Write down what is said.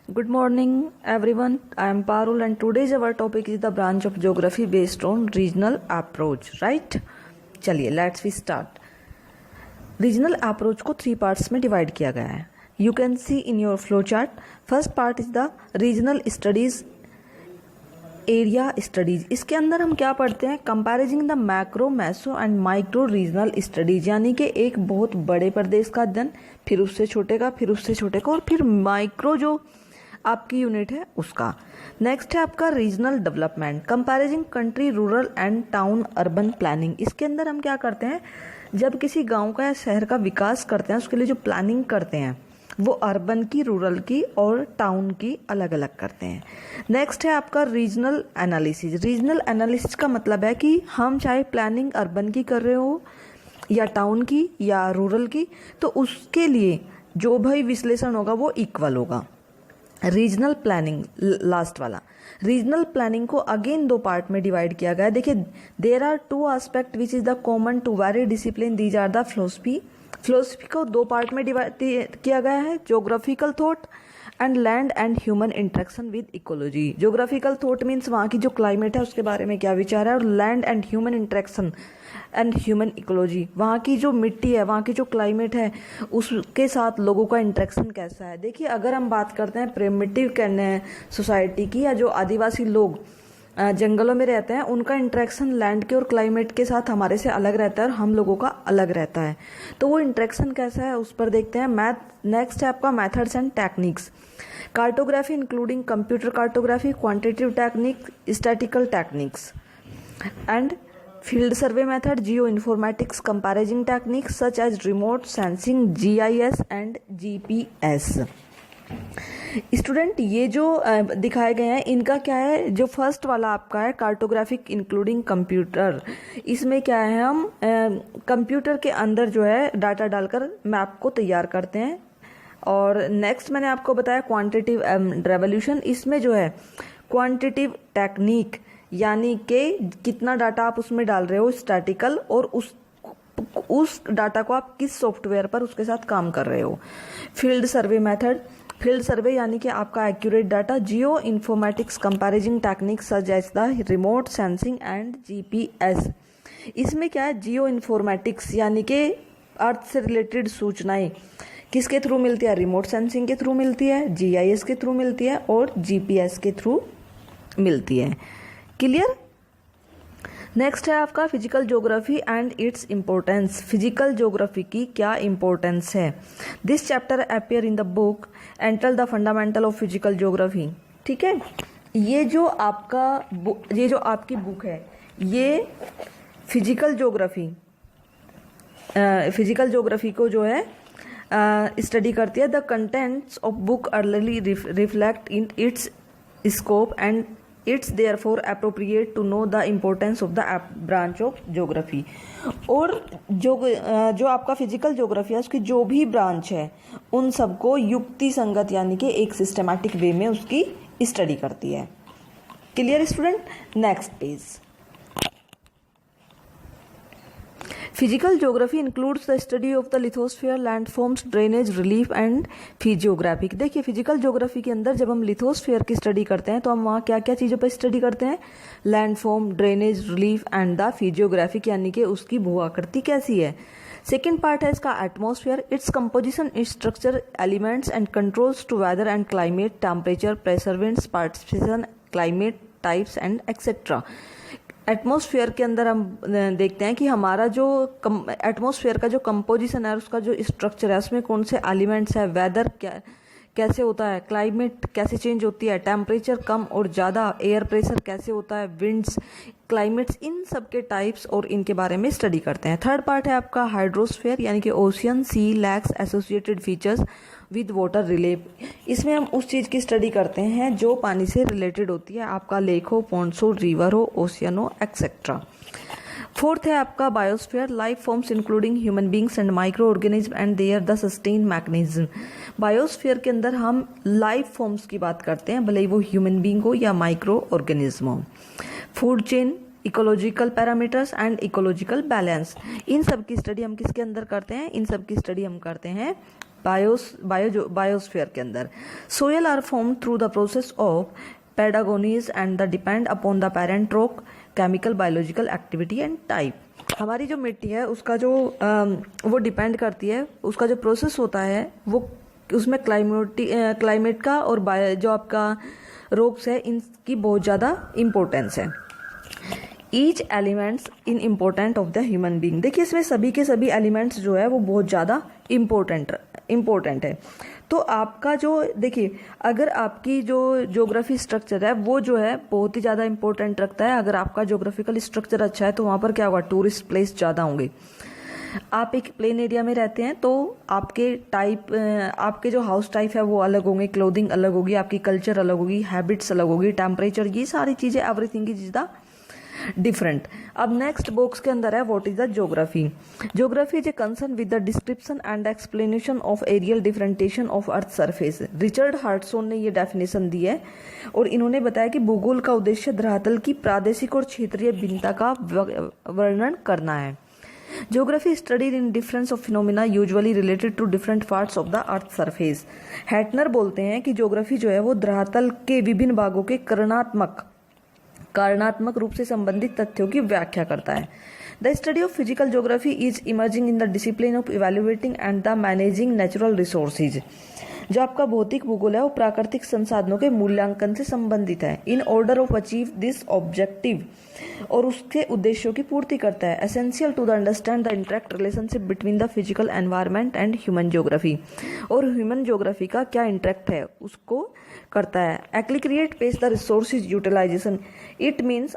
Good morning, everyone. I am Parul, and today's our topic is the branch of geography based on regional approach. Right? चलिए, let's we start. Regional approach को 3 parts में divide किया गया है. You can see in your flow chart. First part is the regional studies, area studies. इसके अंदर हम क्या पढ़ते हैं? कंपैरिजिंग द मैक्रो, मैसो एंड माइक्रो रीजनल स्टडीज, यानी कि एक बहुत बड़े प्रदेश का अध्ययन, फिर उससे छोटे का, फिर उससे छोटे का, और फिर माइक्रो जो आपकी यूनिट है उसका. नेक्स्ट है आपका regional development, comprising country, rural and town urban planning. इसके अंदर हम क्या करते हैं? जब किसी गांव का या शहर का विकास करते हैं, उसके लिए जो प्लानिंग करते हैं वो अर्बन की, रूरल की और टाउन की अलग अलग करते हैं. नेक्स्ट है आपका रीजनल एनालिसिस. रीजनल एनालिसिस का मतलब है कि हम चाहे प्लानिंग अर्बन की कर रहे हो या टाउन की या रूरल की, तो उसके लिए जो भी विश्लेषण होगा वो इक्वल होगा. रीजनल प्लानिंग, लास्ट वाला रीजनल प्लानिंग को अगेन 2 पार्ट में डिवाइड किया गया है. देखिए, there are 2 aspect which is the common to very discipline. These are the philosophy को 2 पार्ट में डिवाइड किया गया है. Geographical thought and land and human interaction with ecology. Geographical thought means वहाँ की जो क्लाइमेट है उसके बारे में क्या विचार है, और land and human interaction and human ecology, वहाँ की जो मिट्टी है, वहाँ की जो क्लाइमेट है, उसके साथ लोगों का इंटरेक्शन कैसा है. देखिए, अगर हम बात करते हैं प्रिमिटिव सोसाइटी की, या जो आदिवासी लोग जंगलों में रहते हैं, उनका इंटरेक्शन लैंड के और क्लाइमेट के साथ हमारे से अलग रहता है और हम लोगों का अलग रहता है. तो वो इंटरेक्शन कैसा है उस पर देखते हैं. नेक्स्ट है आपका methods and techniques. Cartography including computer cartography, quantitative technique, statistical techniques and field survey method, geoinformatics, comparing techniques such as remote sensing, GIS and GPS. Student, ये जो दिखाए गए हैं इनका क्या है? जो फर्स्ट वाला आपका है कार्टोग्राफिक इंक्लूडिंग कंप्यूटर, इसमें क्या है, हम कंप्यूटर के अंदर जो है डाटा डालकर मैप को तैयार करते हैं. और नेक्स्ट मैंने आपको बताया क्वांटिटिव रेवोल्यूशन. इसमें जो है क्वांटिटिव टेक्निक, यानी कि कितना डाटा आप उसमें डाल रहे हो, स्टैटिकल, और उस डाटा को आप किस सॉफ्टवेयर पर उसके साथ काम कर रहे हो. Field survey method, field survey यानी कि आपका accurate data. Geoinformatics, comprising techniques such as the remote sensing and GPS. इसमें क्या है? जियो इन्फॉर्मेटिक्स यानी कि अर्थ से रिलेटेड सूचनाएं किसके थ्रू मिलती है? रिमोट सेंसिंग के थ्रू मिलती है, GIS के थ्रू मिलती है और GPS के थ्रू मिलती है. क्लियर? नेक्स्ट है आपका physical geography and its importance. Physical geography की क्या इम्पोर्टेंस है? This chapter appear in the book enter the fundamental of physical geography. ठीक है, ये जो आपकी बुक है, ये फिजिकल ज्योग्राफी को जो है स्टडी करती है. The contents of book early reflect in its scope and its therefore appropriate to know the importance of the branch of geography. और जो आपका फिजिकल ज्योग्राफी है, उसकी जो भी ब्रांच है उन सबको युक्ति संगत यानी कि एक सिस्टमैटिक वे में उसकी स्टडी करती है. Clear student? Next page. Physical geography includes the study of the lithosphere, landforms, drainage, relief and physiographic. देखिए, फिजिकल ज्योग्राफी के अंदर जब हम लिथोस्फीयर की स्टडी करते हैं तो हम वहाँ क्या क्या चीज़ों पर स्टडी करते हैं? Landform, drainage, relief and the physiographic, यानी कि उसकी भू आकृति कैसी है. सेकेंड पार्ट है इसका atmosphere, its composition, its structure, elements and controls to weather and climate, temperature, pressure, winds, participation, climate types and etcetera. Atmosphere के अंदर हम देखते हैं कि हमारा जो एटमॉस्फेयर का जो कंपोजिशन है, उसका जो स्ट्रक्चर है, उसमें कौन से एलिमेंट्स है, वेदर कैसे होता है, क्लाइमेट कैसे चेंज होती है, टेम्परेचर कम और ज़्यादा, एयर प्रेशर कैसे होता है, विंड्स, क्लाइमेट्स, इन सब के टाइप्स और इनके बारे में स्टडी करते हैं. थर्ड पार्ट है आपका हाइड्रोस्फीयर, यानी कि ocean, sea, lakes, associated features with water relate. इसमें हम उस चीज़ की स्टडी करते हैं जो पानी से रिलेटेड होती है, आपका लेक हो, पॉन्ड्स हो, रिवर हो, ओशियन हो, एक्सेट्रा. फोर्थ है आपका biosphere, life forms including human beings and microorganism and there the sustain mechanism. Biosphere के अंदर हम लाइफ फॉर्म्स की बात करते हैं, भले ही वो ह्यूमन बींग हो या माइक्रो ऑर्गेनिज्म हो. Food chain, ecological parameters and ecological balance. इन सब की स्टडी हम किसके अंदर करते हैं? इन सब की स्टडी हम करते हैं बायोस्फीयर के अंदर। Soil are form through the process of pedogenesis and the depend upon the parent rock, chemical, biological activity and type. हमारी जो मिट्टी है उसका जो वो डिपेंड करती है, उसका जो प्रोसेस होता है वो उसमें क्लाइमेट का और जो आपका रॉक्स है इनकी बहुत ज़्यादा इम्पोर्टेंस है। Each elements in important of the human being. देखिए इसमें सभी के सभी एलिमेंट्स जो है वो बहुत ज़्यादा इम्पोर्टेंट है। तो आपका जो देखिए अगर आपकी जो ज्योग्राफी स्ट्रक्चर है वो जो है बहुत ही ज़्यादा इंपॉर्टेंट रखता है। अगर आपका ज्योग्राफिकल स्ट्रक्चर अच्छा है तो वहाँ पर क्या होगा, टूरिस्ट प्लेस ज़्यादा होंगे। आप एक प्लेन एरिया में रहते हैं तो आपके जो हाउस टाइप है वो अलग होंगे, क्लोथिंग अलग होगी, आपकी कल्चर अलग होगी, हैबिट्स अलग होगी, टेम्परेचर, ये सारी चीज़ें, एवरीथिंग इज द डिफरेंट। अब नेक्स्ट बॉक्स के अंदर है what is the geography. Geography is a concern with the description and explanation of areal differentiation of earth surface. Richard Hartshorne ने ये डेफिनेशन दी है और इन्होंने बताया कि भूगोल का उद्देश्य धरातल की प्रादेशिक और क्षेत्रीय भिन्नता का वर्णन करना है। Geography studied in difference of phenomena usually related to different parts of the earth surface। हैटनर बोलते हैं कि ज्योग्राफी जो है वो धरातल के विभिन्न भागों के कारणात्मक रूप से संबंधित तथ्यों की व्याख्या करता है। The study of physical geography is emerging in the discipline of evaluating and the managing natural resources. जो आपका भौतिक भूगोल है वो प्राकृतिक संसाधनों के मूल्यांकन से संबंधित है। In order of achieve this objective, और उसके उद्देश्यों की पूर्ति करता है। Essential to the understand the interact relationship between the physical environment and human geography, और ह्यूमन ज्योग्राफी का क्या इंटरेक्ट है उसको करता है। एक्लिक्रिएट pace the resources utilization. It means